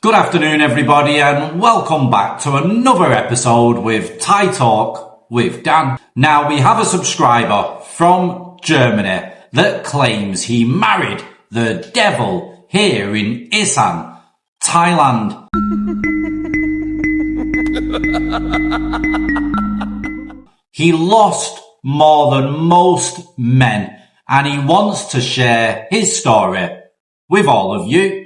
Good afternoon everybody and welcome back to another episode with Thai Talk with Dan. Now we have a subscriber from Germany that claims he married the devil here in Isan, Thailand. He lost more than most men and he wants to share his story with all of you.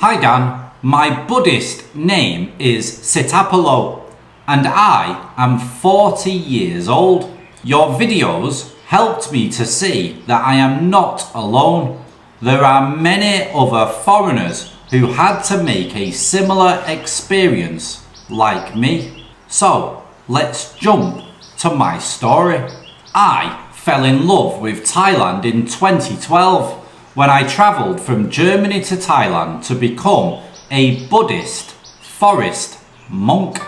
Hi Dan, my Buddhist name is Sitapalo and I am 40 years old. Your videos helped me to see that I am not alone. There are many other foreigners who had to make a similar experience like me. So let's jump to my story. I fell in love with Thailand in 2012 when I travelled from Germany to Thailand to become a Buddhist forest monk.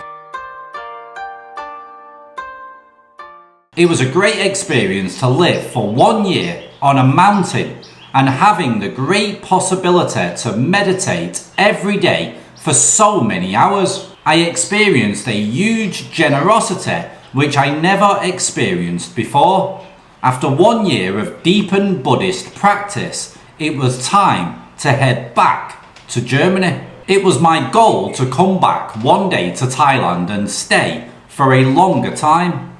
It was a great experience to live for 1 year on a mountain and having the great possibility to meditate every day for so many hours. I experienced a huge generosity which I never experienced before. After 1 year of deepened Buddhist practice, it was time to head back to Germany. It was my goal to come back one day to Thailand and stay for a longer time.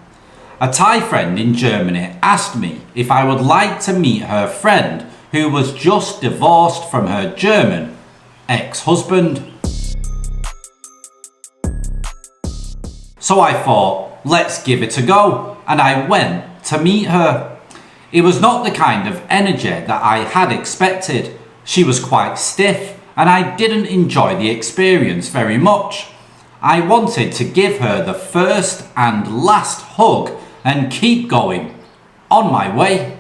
A Thai friend in Germany asked me if I would like to meet her friend who was just divorced from her German ex-husband. So I thought, let's give it a go, and I went to meet her. It was not the kind of energy that I had expected. She was quite stiff and I didn't enjoy the experience very much. I wanted to give her the first and last hug and keep going on my way.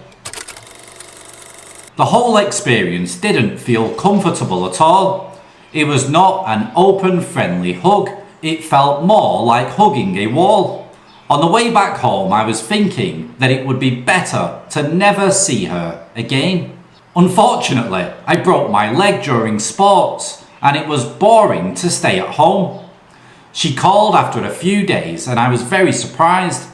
The whole experience didn't feel comfortable at all. It was not an open, friendly hug. It felt more like hugging a wall. On the way back home, I was thinking that it would be better to never see her again. Unfortunately, I broke my leg during sports and it was boring to stay at home. She called after a few days and I was very surprised.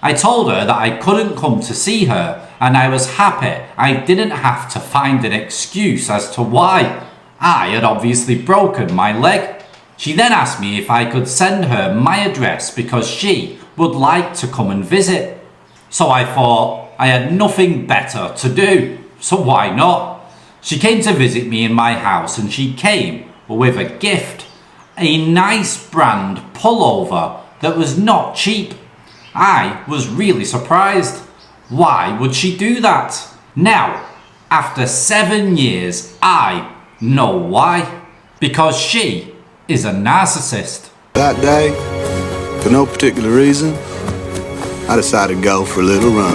I told her that I couldn't come to see her and I was happy I didn't have to find an excuse as to why. I had obviously broken my leg. She then asked me if I could send her my address because she would like to come and visit. So I thought I had nothing better to do, so why not? She came to visit me in my house and she came with a gift, a nice brand pullover that was not cheap. I was really surprised. Why would she do that? Now, after 7 years, I know why. Because she is a narcissist. That day, for no particular reason, I decided to go for a little run.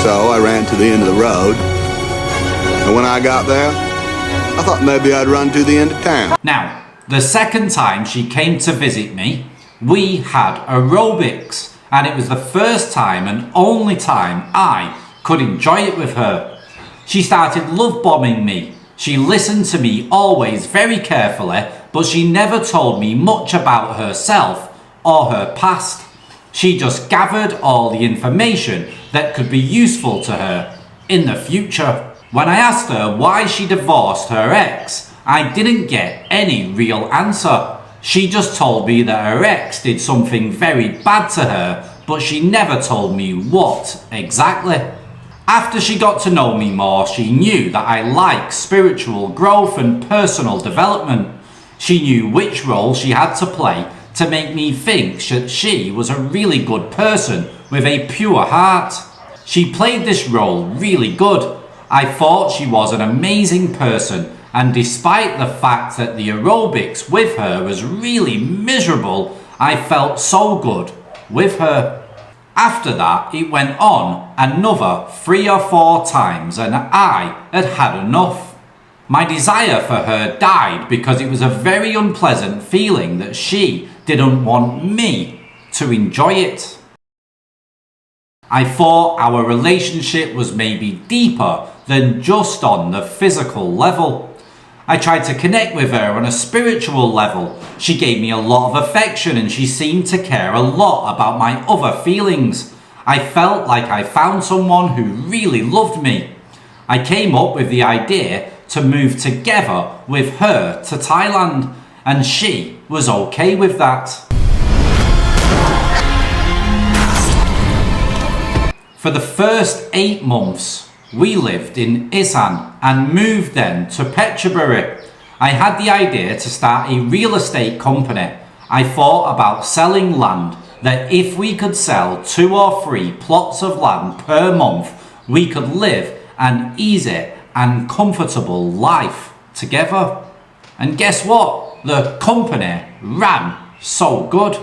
So I ran to the end of the road, and when I got there, I thought maybe I'd run to the end of town. Now, the second time she came to visit me, we had aerobics, and it was the first time and only time I could enjoy it with her. She started love bombing me. She listened to me always very carefully, but she never told me much about herself or her past. She just gathered all the information that could be useful to her in the future. When I asked her why she divorced her ex, I didn't get any real answer. She just told me that her ex did something very bad to her, but she never told me what exactly. After she got to know me more, she knew that I like spiritual growth and personal development. She knew which role she had to play to make me think that she was a really good person with a pure heart. She played this role really good. I thought she was an amazing person, and despite the fact that the aerobics with her was really miserable, I felt so good with her. After that, it went on another 3 or 4 times and I had had enough. My desire for her died because it was a very unpleasant feeling that she didn't want me to enjoy it. I thought our relationship was maybe deeper than just on the physical level. I tried to connect with her on a spiritual level. She gave me a lot of affection and she seemed to care a lot about my other feelings. I felt like I found someone who really loved me. I came up with the idea to move together with her to Thailand, and she was okay with that. For the first 8 months, we lived in Isan and moved then to Phetchaburi. I had the idea to start a real estate company. I thought about selling land, that if we could sell 2 or 3 plots of land per month, we could live an easy and comfortable life together. And guess what? The company ran so good.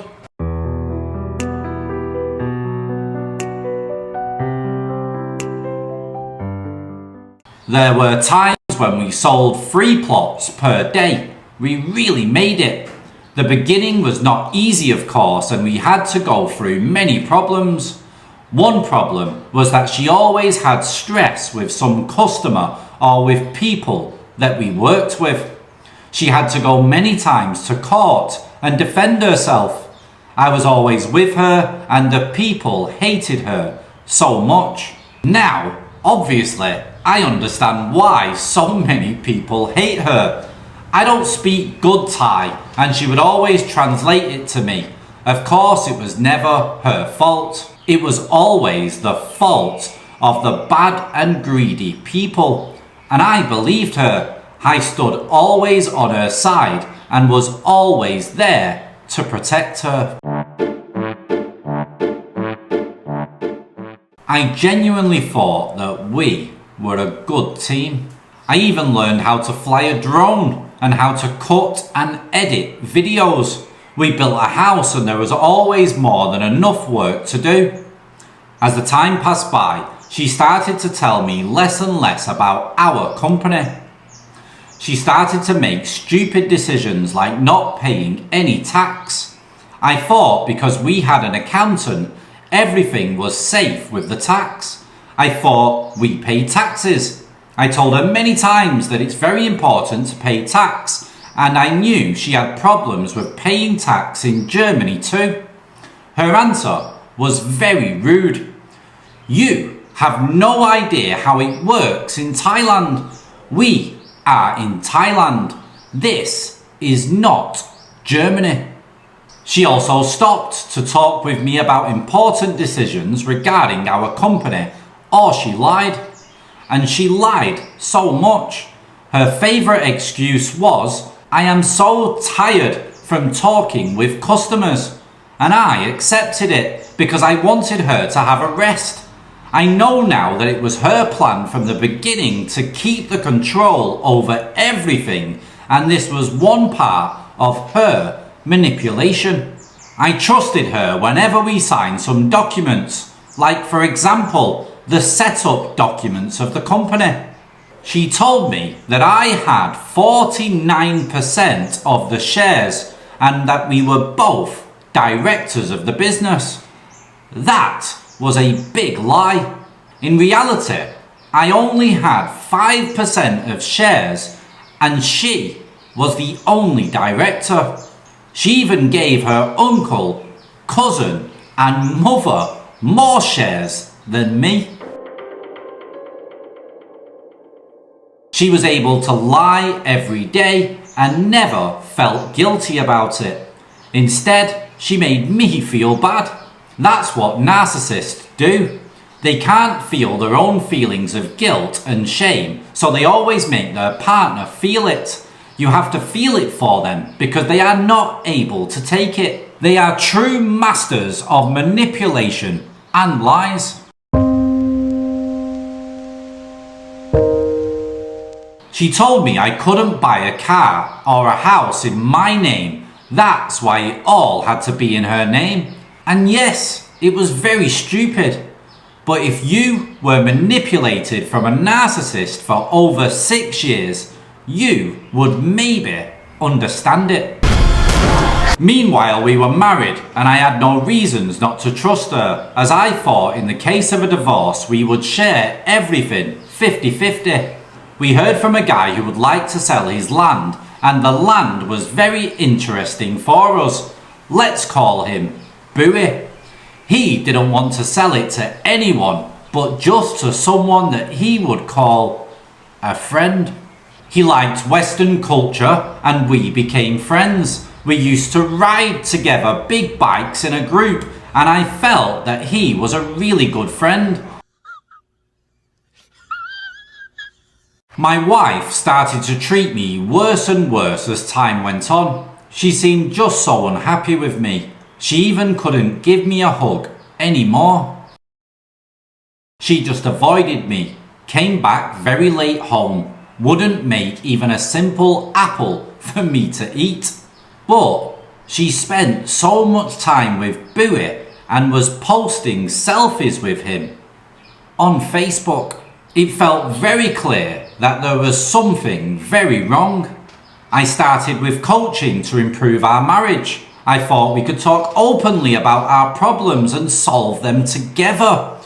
There were times when we sold 3 plots per day. We really made it. The beginning was not easy, of course, and we had to go through many problems. One problem was that she always had stress with some customer or with people that we worked with. She had to go many times to court and defend herself. I was always with her and the people hated her so much. Now, obviously, I understand why so many people hate her. I don't speak good Thai and she would always translate it to me. Of course, it was never her fault. It was always the fault of the bad and greedy people. And I believed her. I stood always on her side and was always there to protect her. I genuinely thought that we were a good team. I even learned how to fly a drone and how to cut and edit videos. We built a house and there was always more than enough work to do. As the time passed by, she started to tell me less and less about our company. She started to make stupid decisions like not paying any tax. I thought because we had an accountant, everything was safe with the tax. I thought we paid taxes. I told her many times that it's very important to pay tax, and I knew she had problems with paying tax in Germany too. Her answer was very rude. You have no idea how it works in Thailand. We are in Thailand. This is not Germany. She also stopped to talk with me about important decisions regarding our company, or she lied. And she lied so much. Her favourite excuse was, I am so tired from talking with customers. And I accepted it because I wanted her to have a rest. I know now that it was her plan from the beginning to keep the control over everything, and this was one part of her manipulation. I trusted her whenever we signed some documents, like for example, the setup documents of the company. She told me that I had 49% of the shares and that we were both directors of the business. That was a big lie. In reality, I only had 5% of shares and she was the only director. She even gave her uncle, cousin and mother more shares than me. She was able to lie every day and never felt guilty about it. Instead, she made me feel bad. That's what narcissists do. They can't feel their own feelings of guilt and shame, so they always make their partner feel it. You have to feel it for them because they are not able to take it. They are true masters of manipulation and lies. She told me I couldn't buy a car or a house in my name. That's why it all had to be in her name. And yes, it was very stupid. But if you were manipulated from a narcissist for over 6 years, you would maybe understand it. Meanwhile, we were married and I had no reasons not to trust her, as I thought in the case of a divorce we would share everything 50-50. We heard from a guy who would like to sell his land, and the land was very interesting for us. Let's call him Bowie. He didn't want to sell it to anyone, but just to someone that he would call a friend. He liked Western culture and we became friends. We used to ride together big bikes in a group, and I felt that he was a really good friend. My wife started to treat me worse and worse as time went on. She seemed just so unhappy with me. She even couldn't give me a hug anymore. She just avoided me, came back very late home, wouldn't make even a simple apple for me to eat. But she spent so much time with Bowie and was posting selfies with him on Facebook. It felt very clear that there was something very wrong. I started with coaching to improve our marriage. I thought we could talk openly about our problems and solve them together.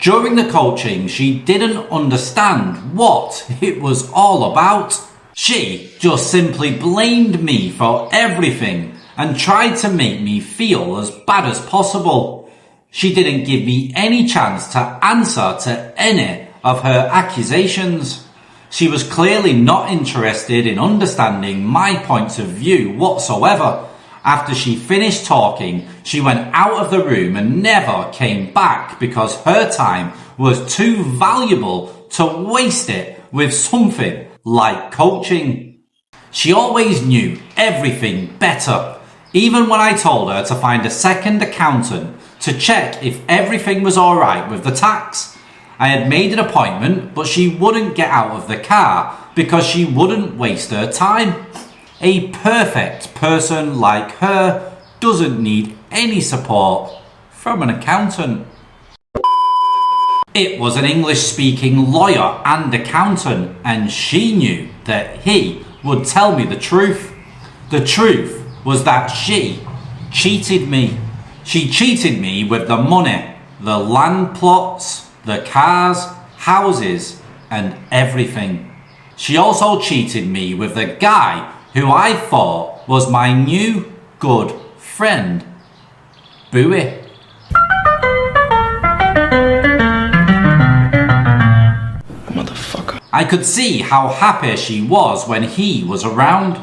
During the coaching, she didn't understand what it was all about. She just simply blamed me for everything and tried to make me feel as bad as possible. She didn't give me any chance to answer to any of her accusations. She was clearly not interested in understanding my points of view whatsoever. After she finished talking, she went out of the room and never came back because her time was too valuable to waste it with something like coaching. She always knew everything better. Even when I told her to find a second accountant to check if everything was alright with the tax. I had made an appointment, but she wouldn't get out of the car because she wouldn't waste her time. A perfect person like her doesn't need any support from an accountant. It was an English-speaking lawyer and accountant, and she knew that he would tell me the truth. The truth was that she cheated me. She cheated me with the money, the land plots, the cars, houses, and everything. She also cheated me with the guy who I thought was my new good friend, Bowie. Motherfucker. I could see how happy she was when he was around.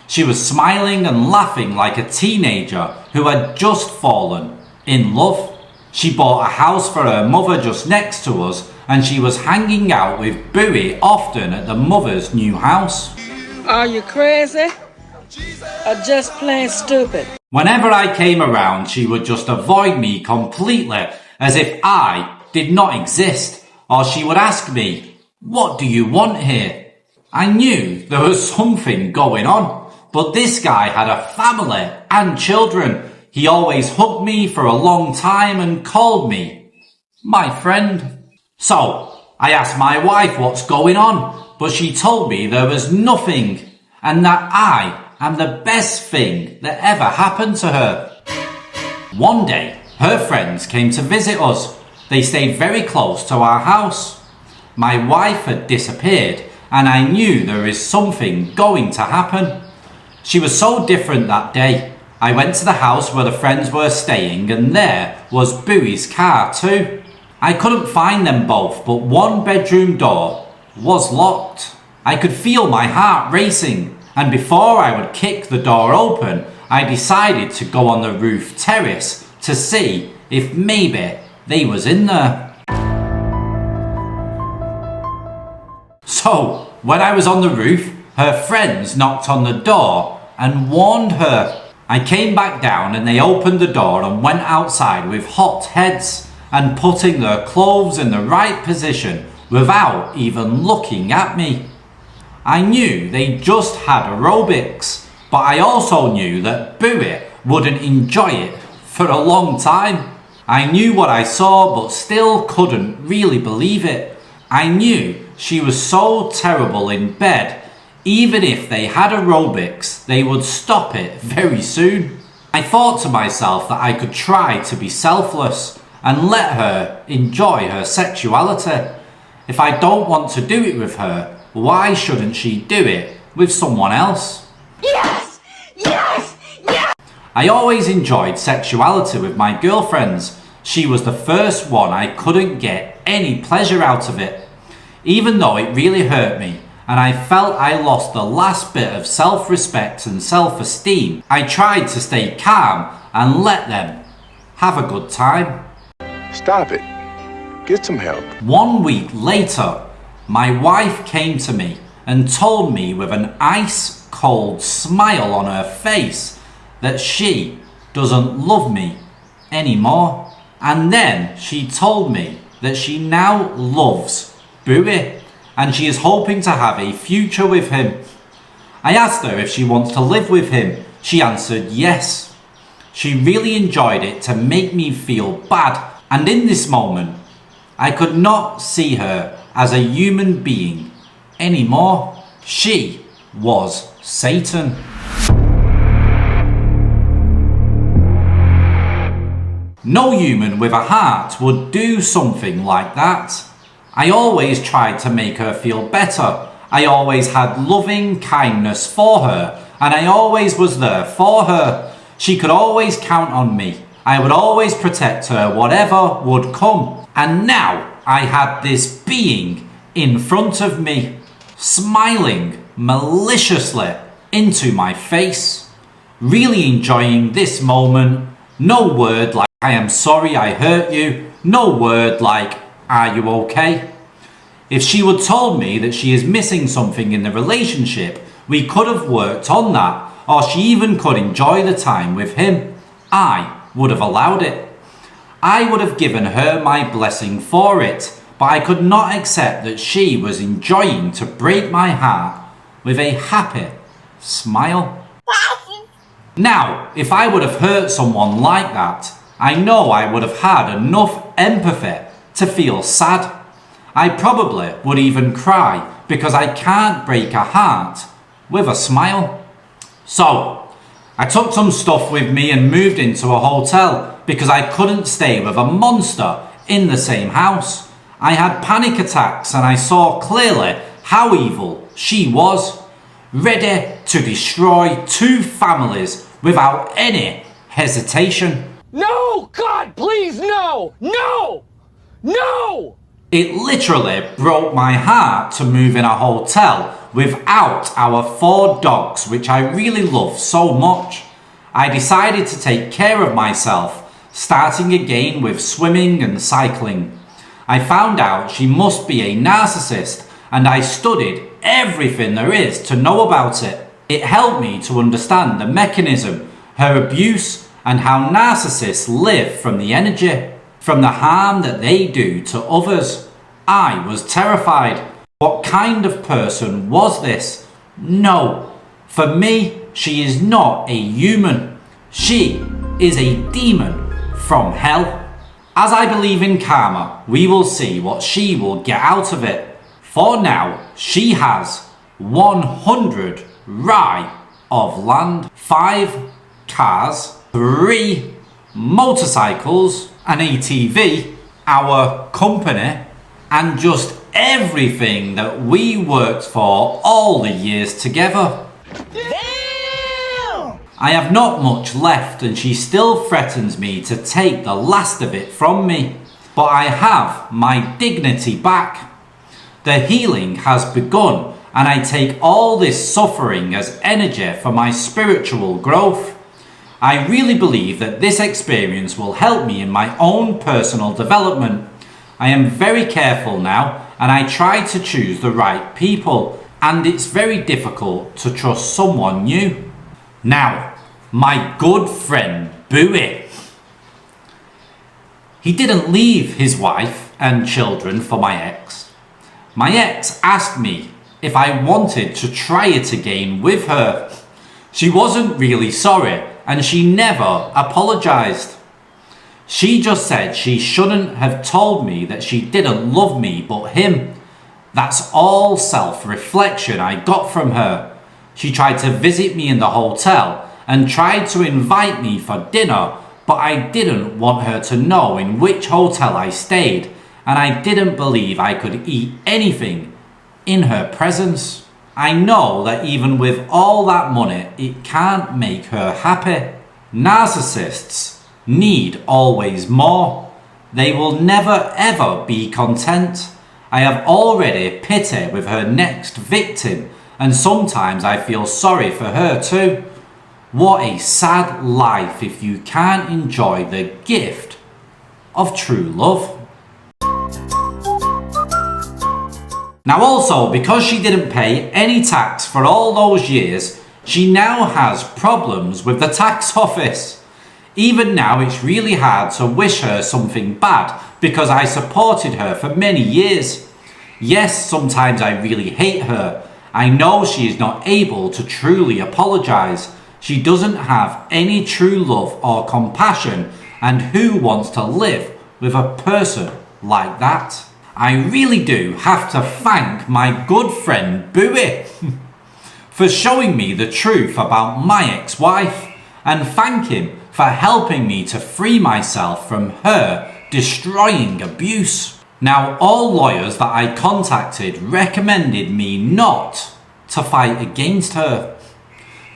She was smiling and laughing like a teenager who had just fallen in love. She bought a house for her mother just next to us, and she was hanging out with Bowie often at the mother's new house. Are you crazy? Or just plain stupid? Whenever I came around, she would just avoid me completely, as if I did not exist, or she would ask me, "What do you want here?" I knew there was something going on, but this guy had a family and children. He always hugged me for a long time and called me my friend. So I asked my wife what's going on, but she told me there was nothing and that I am the best thing that ever happened to her. One day, her friends came to visit us. They stayed very close to our house. My wife had disappeared, and I knew there is something going to happen. She was so different that day. I went to the house where the friends were staying, and there was Bowie's car too. I couldn't find them both, but one bedroom door was locked. I could feel my heart racing, and before I would kick the door open, I decided to go on the roof terrace to see if maybe they was in there. So, when I was on the roof, her friends knocked on the door and warned her. I came back down and they opened the door and went outside with hot heads and putting their clothes in the right position without even looking at me. I knew they just had aerobics, but I also knew that Bowie wouldn't enjoy it for a long time. I knew what I saw but still couldn't really believe it. I knew she was so terrible in bed, Even if they had aerobics, they would stop it very soon. I thought to myself that I could try to be selfless and let her enjoy her sexuality. If I don't want to do it with her, why shouldn't she do it with someone else? Yes! Yes! Yes! I always enjoyed sexuality with my girlfriends. She was the first one I couldn't get any pleasure out of it. Even though it really hurt me, and I felt I lost the last bit of self-respect and self-esteem, I tried to stay calm and let them have a good time. Stop it. Get some help. 1 week later, my wife came to me and told me with an ice-cold smile on her face that she doesn't love me anymore. And then she told me that she now loves Bui and she is hoping to have a future with him. I asked her if she wants to live with him. She answered yes. She really enjoyed it to make me feel bad, and in this moment, I could not see her as a human being anymore. She was Satan. No human with a heart would do something like that. I always tried to make her feel better. I always had loving kindness for her, and I always was there for her. She could always count on me. I would always protect her whatever would come. And now I had this being in front of me, smiling maliciously into my face, really enjoying this moment. No word like I am sorry I hurt you. No word like are you okay? If she would told me that she is missing something in the relationship, we could have worked on that, or she even could enjoy the time with him. I would have allowed it. I would have given her my blessing for it, but I could not accept that she was enjoying to break my heart with a happy smile. Now, if I would have hurt someone like that, I know I would have had enough empathy to feel sad. I probably would even cry because I can't break a heart with a smile. So, I took some stuff with me and moved into a hotel because I couldn't stay with a monster in the same house. I had panic attacks and I saw clearly how evil she was, ready to destroy 2 families without any hesitation. No! God, please, no! No! No! It literally broke my heart to move in a hotel without our 4 dogs, which I really love so much. I decided to take care of myself, starting again with swimming and cycling. I found out she must be a narcissist, and I studied everything there is to know about it. It helped me to understand the mechanism, her abuse, and how narcissists live from the energy, from the harm that they do to others. I was terrified. What kind of person was this? No, for me, she is not a human. She is a demon from hell. As I believe in karma, we will see what she will get out of it. For now, she has 100 rai of land, 5 cars, 3 motorcycles, an ATV, our company, and just everything that we worked for all the years together. Damn! I have not much left and she still threatens me to take the last of it from me, but I have my dignity back. The healing has begun and I take all this suffering as energy for my spiritual growth. I really believe that this experience will help me in my own personal development. I am very careful now and I try to choose the right people, and it's very difficult to trust someone new. Now, my good friend Bui. He didn't leave his wife and children for my ex. My ex asked me if I wanted to try it again with her. She wasn't really sorry and she never apologized. She just said she shouldn't have told me that she didn't love me but him. That's all self-reflection I got from her. She tried to visit me in the hotel and tried to invite me for dinner, but I didn't want her to know in which hotel I stayed, and I didn't believe I could eat anything in her presence. I know that even with all that money, it can't make her happy. Narcissists need always more. They will never ever be content. I have already pity with her next victim, and sometimes I feel sorry for her too. What a sad life if you can't enjoy the gift of true love. Now also, because she didn't pay any tax for all those years, she now has problems with the tax office. Even now it's really hard to wish her something bad because I supported her for many years. Yes, sometimes I really hate her. I know she is not able to truly apologise. She doesn't have any true love or compassion, and who wants to live with a person like that? I really do have to thank my good friend Bowie for showing me the truth about my ex-wife, and thank him for helping me to free myself from her destroying abuse. Now, all lawyers that I contacted recommended me not to fight against her.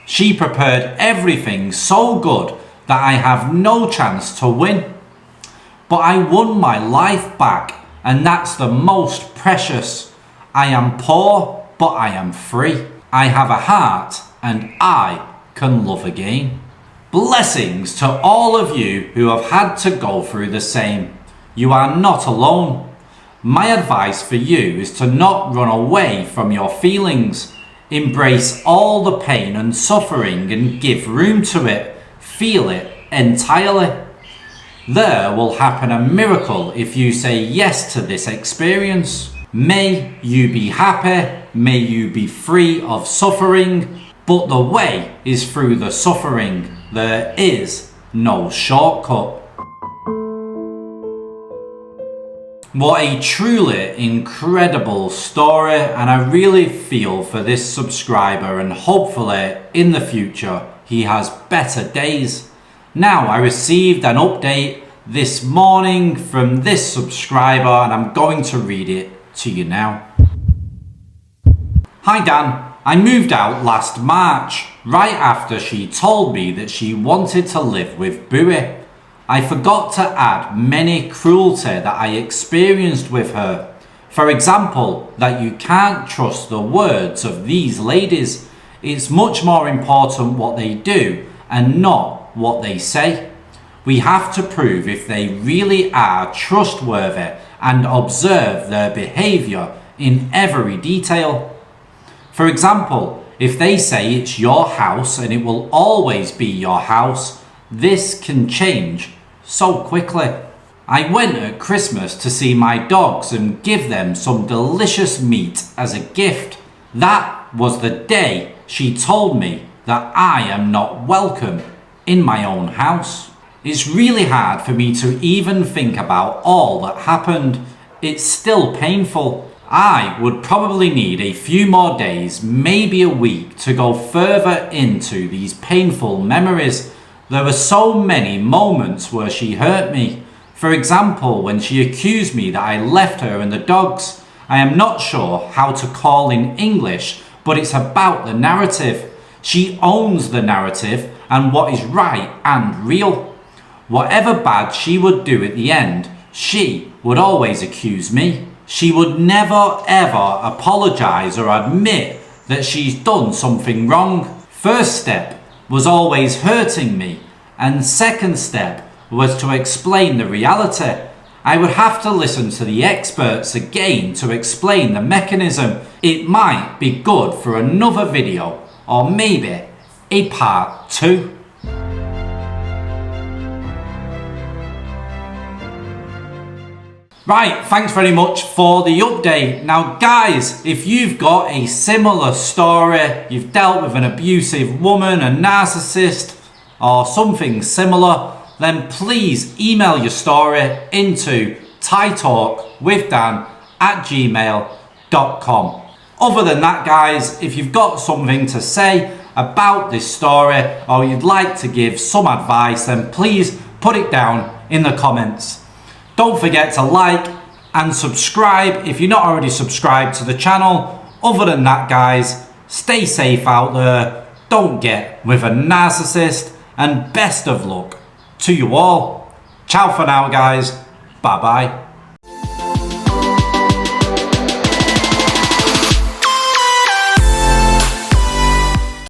She prepared everything so good that I have no chance to win. But I won my life back, and that's the most precious. I am poor, but I am free. I have a heart, and I can love again. Blessings to all of you who have had to go through the same. You are not alone. My advice for you is to not run away from your feelings. Embrace all the pain and suffering and give room to it. Feel it entirely. There will happen a miracle if you say yes to this experience. May you be happy. May you be free of suffering. But the way is through the suffering. There is no shortcut. What a truly incredible story, and I really feel for this subscriber, and hopefully in the future he has better days. Now, I received an update this morning from this subscriber, and I'm going to read it to you now. Hi Dan, I moved out last March, right after she told me that she wanted to live with Bowie. I forgot to add many cruelty that I experienced with her. For example, that you can't trust the words of these ladies. It's much more important what they do and not what they say. We have to prove if they really are trustworthy and observe their behaviour in every detail. For example, if they say it's your house and it will always be your house, this can change so quickly. I went at Christmas to see my dogs and give them some delicious meat as a gift. That was the day she told me that I am not welcome in my own house. It's really hard for me to even think about all that happened. It's still painful. I would probably need a few more days, maybe a week, to go further into these painful memories. There were so many moments where she hurt me. For example, when she accused me that I left her and the dogs. I am not sure how to call in English, but it's about the narrative. She owns the narrative and what is right and real. Whatever bad she would do at the end, she would always accuse me. She would never ever apologise or admit that she's done something wrong. First step was always hurting me, and second step was to explain the reality. I would have to listen to the experts again to explain the mechanism. It might be good for another video, or maybe a part 2. Right, thanks very much for the update. Now guys, if you've got a similar story, you've dealt with an abusive woman, a narcissist, or something similar, then please email your story into thaitalkwithdan@gmail.com. gmail.com. Other than that, guys, if you've got something to say about this story or you'd like to give some advice, then please put it down in the comments. Don't forget to like and subscribe if you're not already subscribed to the channel. Other than that, guys, stay safe out there, don't get with a narcissist, and best of luck to you all. Ciao for now, guys. Bye bye.